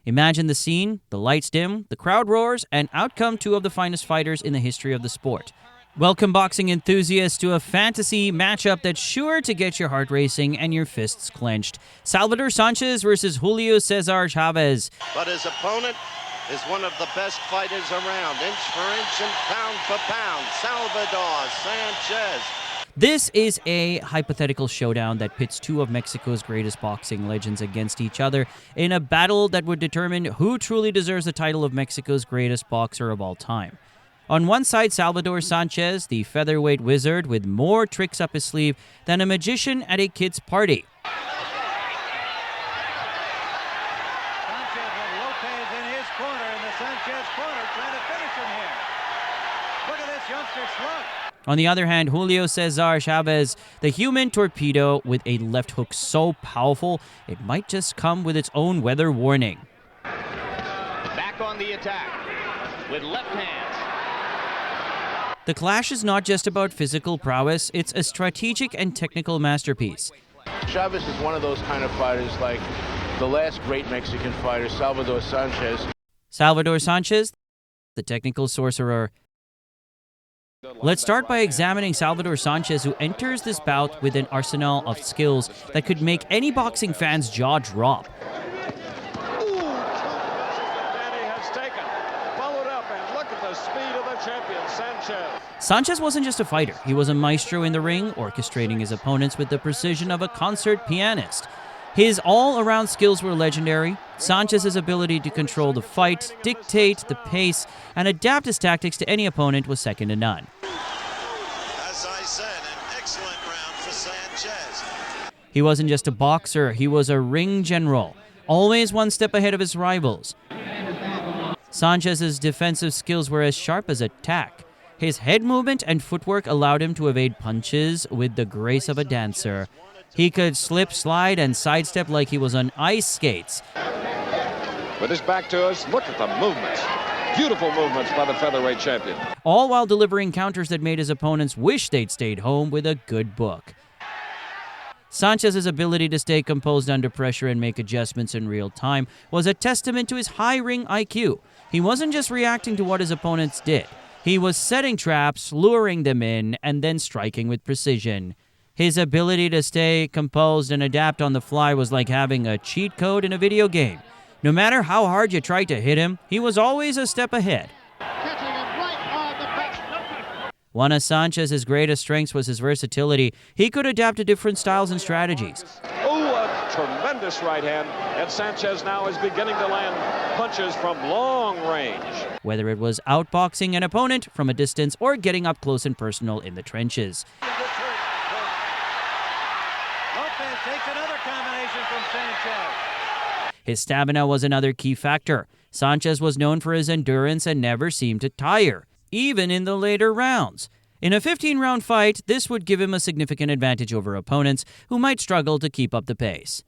Imagine the scene, the lights dim, the crowd roars, and out come two of the finest fighters in the history of the sport. Welcome, boxing enthusiasts, to a fantasy matchup that's sure to get your heart racing and your fists clenched. Salvador Sanchez versus Julio Cesar Chavez. But his opponent is one of the best fighters around, inch for inch and pound for pound, Salvador Sanchez. This is a hypothetical showdown that pits two of Mexico's greatest boxing legends against each other in a battle that would determine who truly deserves the title of Mexico's greatest boxer of all time. On one side, Salvador Sanchez, the featherweight wizard with more tricks up his sleeve than a magician at a kid's party. Sanchez with Lopez in his corner, in the Sanchez corner, trying to finish him here. Look at this youngster slug. On the other hand, Julio Cesar Chavez, the human torpedo with a left hook so powerful, it might just come with its own weather warning. Back on the attack with left hands. The clash is not just about physical prowess, it's a strategic and technical masterpiece. Chavez is one of those kind of fighters like the last great Mexican fighter, Salvador Sanchez. Salvador Sanchez, the technical sorcerer. Let's start by examining Salvador Sanchez, who enters this bout with an arsenal of skills that could make any boxing fan's jaw drop. Sanchez wasn't just a fighter. He was a maestro in the ring, orchestrating his opponents with the precision of a concert pianist. His all-around skills were legendary. Sanchez's ability to control the fight, dictate the pace, and adapt his tactics to any opponent was second to none. As I said, an excellent round for Sanchez. He wasn't just a boxer, he was a ring general, always one step ahead of his rivals. Sanchez's defensive skills were as sharp as attack. His head movement and footwork allowed him to evade punches with the grace of a dancer. He could slip, slide, and sidestep like he was on ice skates. With his back to us, look at the movements. Beautiful movements by the featherweight champion. All while delivering counters that made his opponents wish they'd stayed home with a good book. Sanchez's ability to stay composed under pressure and make adjustments in real time was a testament to his high ring IQ. He wasn't just reacting to what his opponents did. He was setting traps, luring them in, and then striking with precision. His ability to stay composed and adapt on the fly was like having a cheat code in a video game. No matter how hard you tried to hit him, he was always a step ahead. One of Sanchez's greatest strengths was his versatility. He could adapt to different styles and strategies. Oh, a tremendous right hand, and Sanchez now is beginning to land punches from long range. Whether it was outboxing an opponent from a distance or getting up close and personal in the trenches. Lopez takes another combination from Sanchez. His stamina was another key factor. Sanchez was known for his endurance and never seemed to tire, even in the later rounds. In a 15-round fight, this would give him a significant advantage over opponents who might struggle to keep up the pace.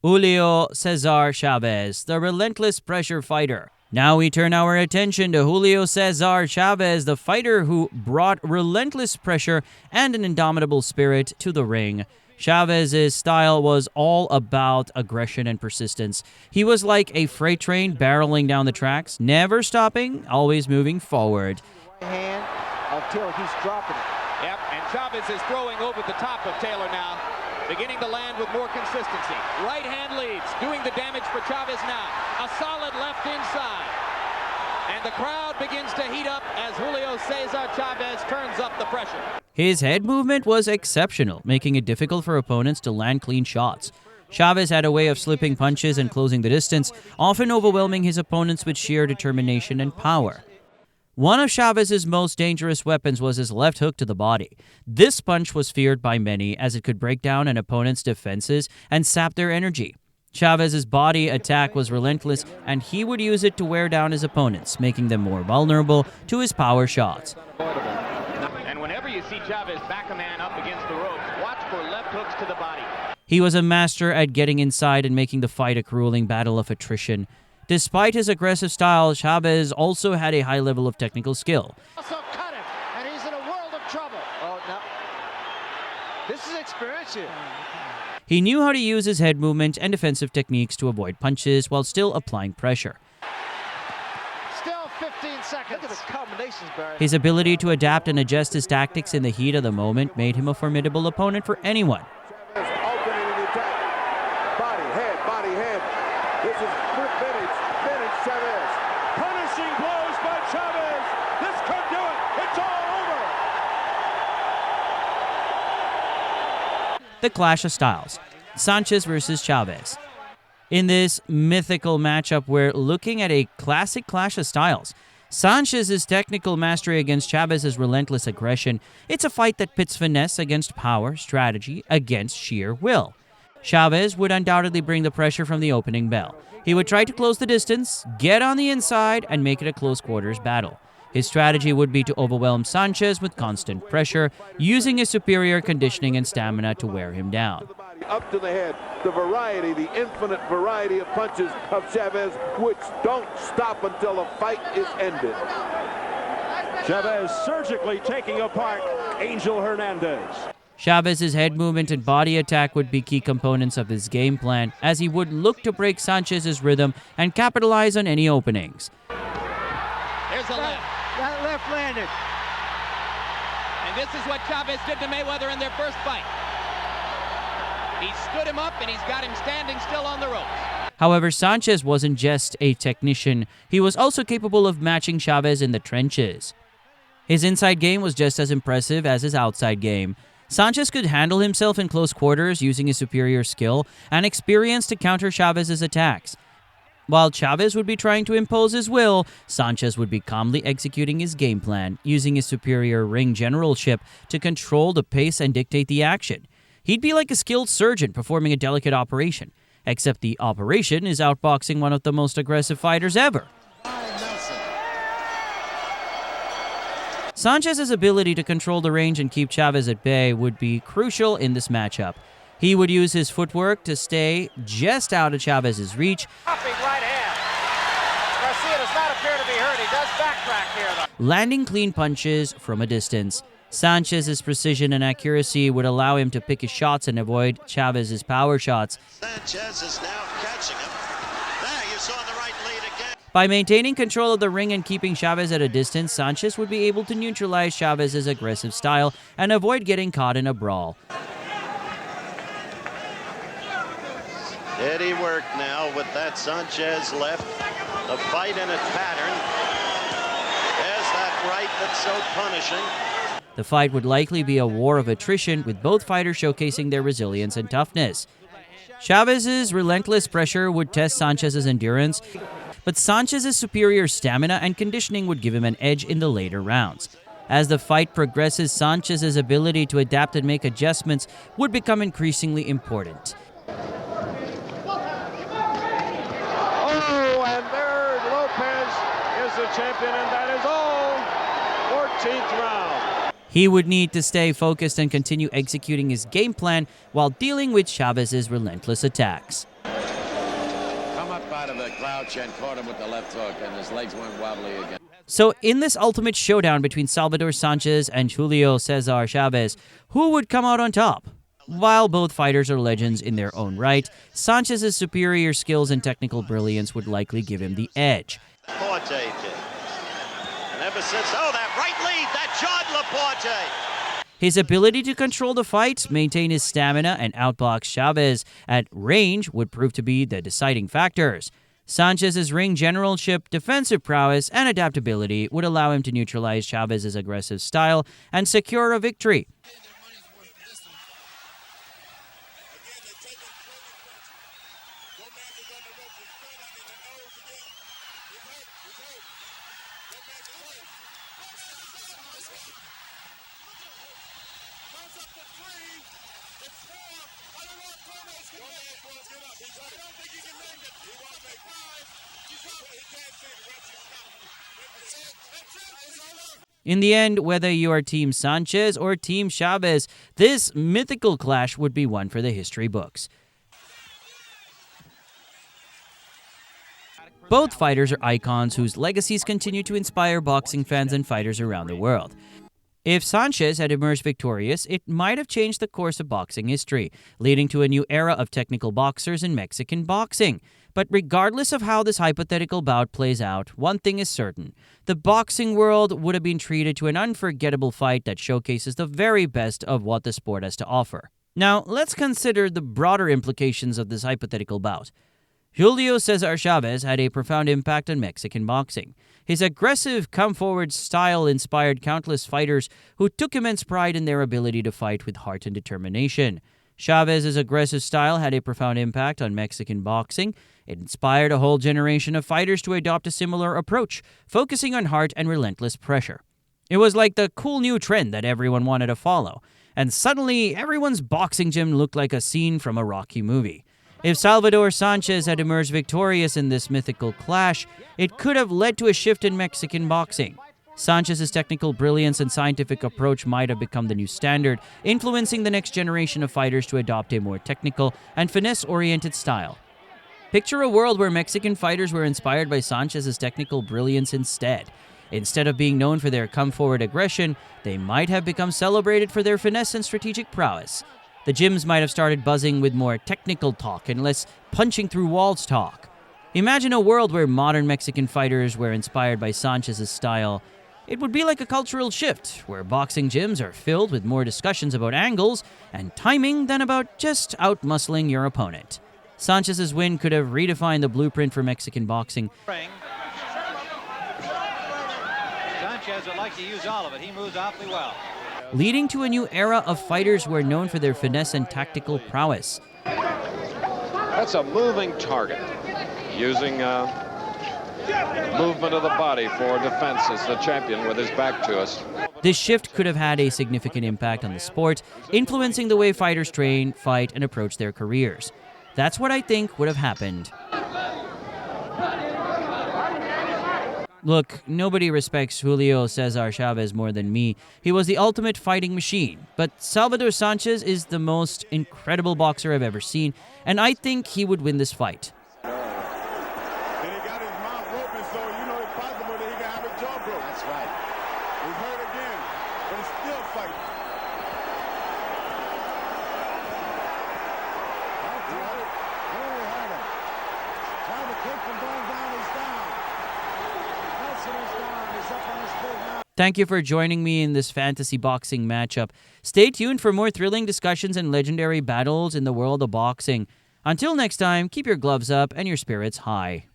Julio Cesar Chavez, the relentless pressure fighter. Now we turn our attention to Julio Cesar Chavez, the fighter who brought relentless pressure and an indomitable spirit to the ring. Chavez's style was all about aggression and persistence. He was like a freight train barreling down the tracks, never stopping, always moving forward. Hand until he's dropping it. Yep, and Chavez is throwing over the top of Taylor now, beginning to land with more consistency. Right hand leads, doing the damage for Chavez now. A solid left inside. And the crowd begins to heat up as Julio Cesar Chavez turns up the pressure. His head movement was exceptional, making it difficult for opponents to land clean shots. Chavez had a way of slipping punches and closing the distance, often overwhelming his opponents with sheer determination and power. One of Chavez's most dangerous weapons was his left hook to the body. This punch was feared by many as it could break down an opponent's defenses and sap their energy. Chavez's body attack was relentless, and he would use it to wear down his opponents, making them more vulnerable to his power shots. And whenever you see Chavez back a man up against the ropes, watch for left hooks to the body. He was a master at getting inside and making the fight a grueling battle of attrition. Despite his aggressive style, Chavez also had a high level of technical skill. Also cut him, and he's in a world of trouble. Oh, no. This is experience here. He knew how to use his head movement and defensive techniques to avoid punches while still applying pressure. Still 15 seconds. Look at the combinations, Barry. His ability to adapt and adjust his tactics in the heat of the moment made him a formidable opponent for anyone. Opening the attack. Body, head. This is vintage Chavez. Punishing blows by Chavez. This could do it. It's all over. The clash of styles. Sanchez versus Chavez. In this mythical matchup, we're looking at a classic clash of styles. Sanchez's technical mastery against Chavez's relentless aggression. It's a fight that pits finesse against power, strategy against sheer will. Chavez would undoubtedly bring the pressure from the opening bell. He would try to close the distance, get on the inside, and make it a close quarters battle. His strategy would be to overwhelm Sanchez with constant pressure, using his superior conditioning and stamina to wear him down. Up to the head, the infinite variety of punches of Chavez, which don't stop until the fight is ended. Chavez surgically taking apart Angel Hernandez. Chavez's head movement and body attack would be key components of his game plan, as he would look to break Sanchez's rhythm and capitalize on any openings. Here's a left. That left landed. And this is what Chavez did to Mayweather in their first fight. He stood him up and he's got him standing still on the ropes. However, Sanchez wasn't just a technician. He was also capable of matching Chavez in the trenches. His inside game was just as impressive as his outside game. Sanchez could handle himself in close quarters using his superior skill and experience to counter Chavez's attacks. While Chavez would be trying to impose his will, Sanchez would be calmly executing his game plan, using his superior ring generalship to control the pace and dictate the action. He'd be like a skilled surgeon performing a delicate operation, except the operation is outboxing one of the most aggressive fighters ever. Sanchez's ability to control the range and keep Chavez at bay would be crucial in this matchup. He would use his footwork to stay just out of Chavez's reach, Hopping right hand. Garcia does not appear to be hurt. He does backtrack here, though. landing clean punches from a distance. Sanchez's precision and accuracy would allow him to pick his shots and avoid Chavez's power shots. Sanchez is now catching him. There, you saw the right lead again. By maintaining control of the ring and keeping Chavez at a distance, Sanchez would be able to neutralize Chavez's aggressive style and avoid getting caught in a brawl. Steady work now with that Sanchez left. The fight in its pattern. There's that right that's so punishing. The fight would likely be a war of attrition, with both fighters showcasing their resilience and toughness. Chavez's relentless pressure would test Sanchez's endurance, but Sanchez's superior stamina and conditioning would give him an edge in the later rounds. As the fight progresses, Sanchez's ability to adapt and make adjustments would become increasingly important. And there Lopez is the champion, and that is all. 14th round. He would need to stay focused and continue executing his game plan while dealing with Chavez's relentless attacks. Come up out of the crouch and caught him with the left hook, and his legs went wobbly again. So in this ultimate showdown between Salvador Sanchez and Julio Cesar Chavez, who would come out on top? While both fighters are legends in their own right, Sanchez's superior skills and technical brilliance would likely give him the edge. Laporte did. And ever since, that right lead, that jarred Laporte. His ability to control the fight, maintain his stamina, and outbox Chavez at range would prove to be the deciding factors. Sanchez's ring generalship, defensive prowess, and adaptability would allow him to neutralize Chavez's aggressive style and secure a victory. In the end, whether you are Team Sanchez or Team Chavez, this mythical clash would be one for the history books. Both fighters are icons whose legacies continue to inspire boxing fans and fighters around the world. If Sanchez had emerged victorious, it might have changed the course of boxing history, leading to a new era of technical boxers in Mexican boxing. But regardless of how this hypothetical bout plays out, one thing is certain. The boxing world would have been treated to an unforgettable fight that showcases the very best of what the sport has to offer. Now, let's consider the broader implications of this hypothetical bout. Julio Cesar Chavez had a profound impact on Mexican boxing. His aggressive, come-forward style inspired countless fighters who took immense pride in their ability to fight with heart and determination. Chavez's aggressive style had a profound impact on Mexican boxing. It inspired a whole generation of fighters to adopt a similar approach, focusing on heart and relentless pressure. It was like the cool new trend that everyone wanted to follow, and suddenly everyone's boxing gym looked like a scene from a Rocky movie. If Salvador Sanchez had emerged victorious in this mythical clash, it could have led to a shift in Mexican boxing. Sanchez's technical brilliance and scientific approach might have become the new standard, influencing the next generation of fighters to adopt a more technical and finesse-oriented style. Picture a world where Mexican fighters were inspired by Sanchez's technical brilliance instead. Instead of being known for their come-forward aggression, they might have become celebrated for their finesse and strategic prowess. The gyms might have started buzzing with more technical talk and less punching through walls talk. Imagine a world where modern Mexican fighters were inspired by Sanchez's style. It would be like a cultural shift, where boxing gyms are filled with more discussions about angles and timing than about just out-muscling your opponent. Sanchez's win could have redefined the blueprint for Mexican boxing. Sanchez would like to use all of it. He moves awfully well. Leading to a new era of fighters who are known for their finesse and tactical prowess. That's a moving target, using movement of the body for defense as the champion with his back to us. This shift could have had a significant impact on the sport, influencing the way fighters train, fight, and approach their careers. That's what I think would have happened. Look, nobody respects Julio Cesar Chavez more than me. He was the ultimate fighting machine. But Salvador Sanchez is the most incredible boxer I've ever seen, and I think he would win this fight. And he got his mouth open, so you know it's possible that he can have his jaw broke. That's right. He's hurt again, but he's still fighting. Really hurt him. Trying to keep him going down, he's down. Thank you for joining me in this fantasy boxing matchup. Stay tuned for more thrilling discussions and legendary battles in the world of boxing. Until next time, keep your gloves up and your spirits high.